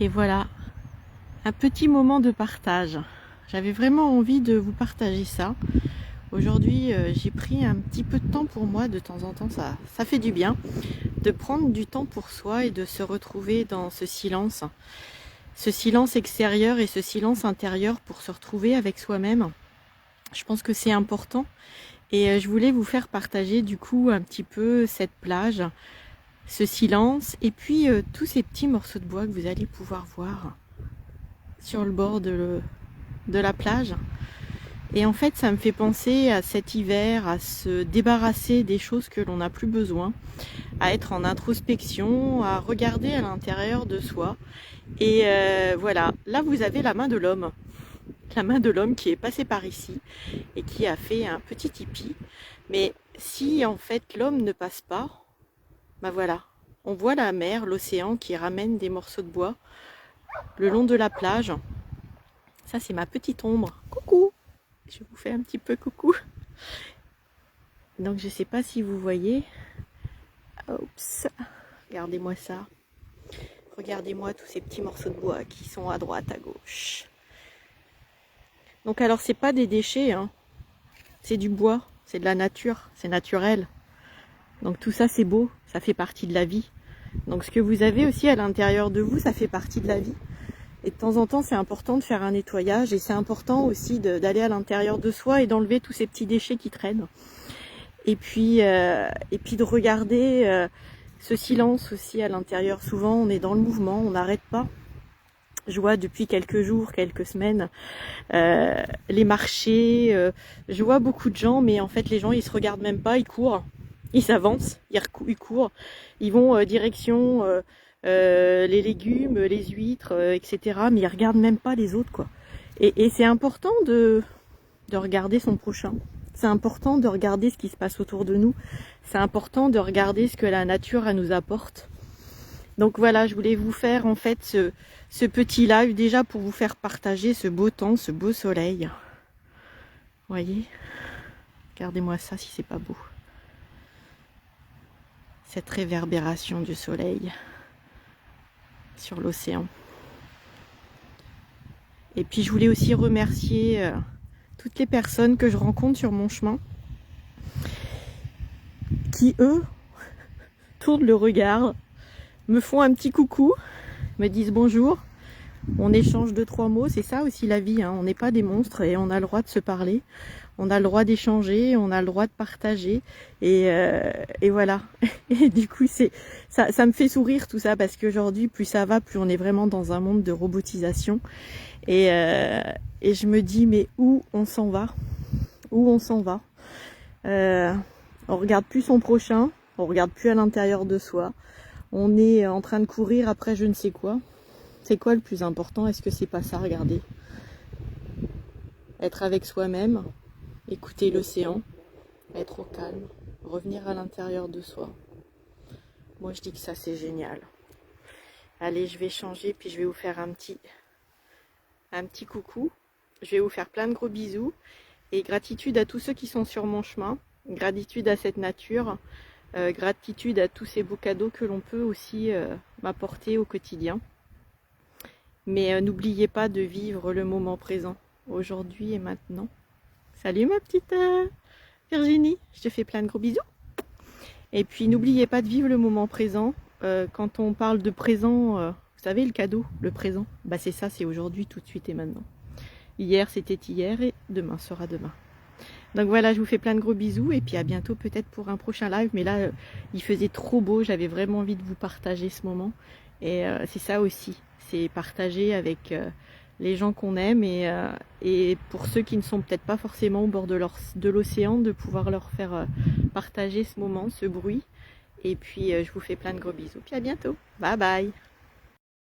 Et voilà, un petit moment de partage. J'avais vraiment envie de vous partager ça. Aujourd'hui, j'ai pris un petit peu de temps pour moi, de temps en temps, ça fait du bien, de prendre du temps pour soi et de se retrouver dans ce silence extérieur et ce silence intérieur pour se retrouver avec soi-même. Je pense que c'est important et je voulais vous faire partager du coup un petit peu cette plage, ce silence et puis tous ces petits morceaux de bois que vous allez pouvoir voir sur le bord de la plage. Et en fait, ça me fait penser à cet hiver, à se débarrasser des choses que l'on n'a plus besoin, à être en introspection, à regarder à l'intérieur de soi. Et voilà, là vous avez la main de l'homme qui est passé par ici et qui a fait un petit tipi. Mais si en fait l'homme ne passe pas, ben voilà, on voit la mer, l'océan qui ramène des morceaux de bois le long de la plage. Ça c'est ma petite ombre. Coucou! Je vous fais un petit peu coucou. Donc je sais pas si vous voyez. Oups, regardez-moi ça. Regardez-moi tous ces petits morceaux de bois qui sont à droite, à gauche. Donc alors c'est pas des déchets, hein. C'est du bois, c'est de la nature, c'est naturel. Donc tout ça c'est beau, ça fait partie de la vie. Donc ce que vous avez aussi à l'intérieur de vous, ça fait partie de la vie. Et de temps en temps, c'est important de faire un nettoyage et c'est important aussi d'aller à l'intérieur de soi et d'enlever tous ces petits déchets qui traînent. Et puis de regarder ce silence aussi à l'intérieur. Souvent, on est dans le mouvement, on n'arrête pas. Je vois depuis quelques jours, quelques semaines, les marchés. Je vois beaucoup de gens, mais en fait, les gens, ils se regardent même pas, ils courent, ils s'avancent, ils courent, ils vont direction les légumes, les huîtres, etc. Mais ils regardent même pas les autres, quoi. Et c'est important de regarder son prochain. C'est important de regarder ce qui se passe autour de nous. C'est important de regarder ce que la nature nous apporte. Donc voilà, je voulais vous faire en fait ce petit live déjà pour vous faire partager ce beau temps, ce beau soleil. Vous voyez? Regardez-moi ça si c'est pas beau. Cette réverbération du soleil sur l'océan. Et puis je voulais aussi remercier toutes les personnes que je rencontre sur mon chemin qui, eux, tournent le regard, me font un petit coucou, me disent bonjour, on échange 2-3 mots, c'est ça aussi la vie, hein. On n'est pas des monstres et on a le droit de se parler, on a le droit d'échanger, on a le droit de partager et voilà. Et du coup ça me fait sourire tout ça parce qu'aujourd'hui plus ça va, plus on est vraiment dans un monde de robotisation et je me dis mais où on s'en va? Où on s'en va? On regarde plus son prochain, on regarde plus à l'intérieur de soi. On est en train de courir après je ne sais quoi. C'est quoi le plus important? Est-ce que c'est pas ça? Regardez. Être avec soi-même, écouter l'océan, être au calme, revenir à l'intérieur de soi. Moi je dis que ça c'est génial. Allez, je vais changer puis je vais vous faire un petit coucou. Je vais vous faire plein de gros bisous et gratitude à tous ceux qui sont sur mon chemin. Gratitude à cette nature. Gratitude à tous ces beaux cadeaux que l'on peut aussi m'apporter au quotidien. Mais n'oubliez pas de vivre le moment présent, aujourd'hui et maintenant. Salut ma petite Virginie, je te fais plein de gros bisous. Et puis n'oubliez pas de vivre le moment présent. Quand on parle de présent, vous savez le cadeau, le présent, bah c'est ça, c'est aujourd'hui, tout de suite et maintenant. Hier c'était hier et demain sera demain. Donc voilà, je vous fais plein de gros bisous et puis à bientôt peut-être pour un prochain live. Mais là, il faisait trop beau, j'avais vraiment envie de vous partager ce moment. Et c'est ça aussi, c'est partager avec les gens qu'on aime et pour ceux qui ne sont peut-être pas forcément au bord de l'océan, de pouvoir leur faire partager ce moment, ce bruit. Et puis je vous fais plein de gros bisous. Puis à bientôt. Bye bye.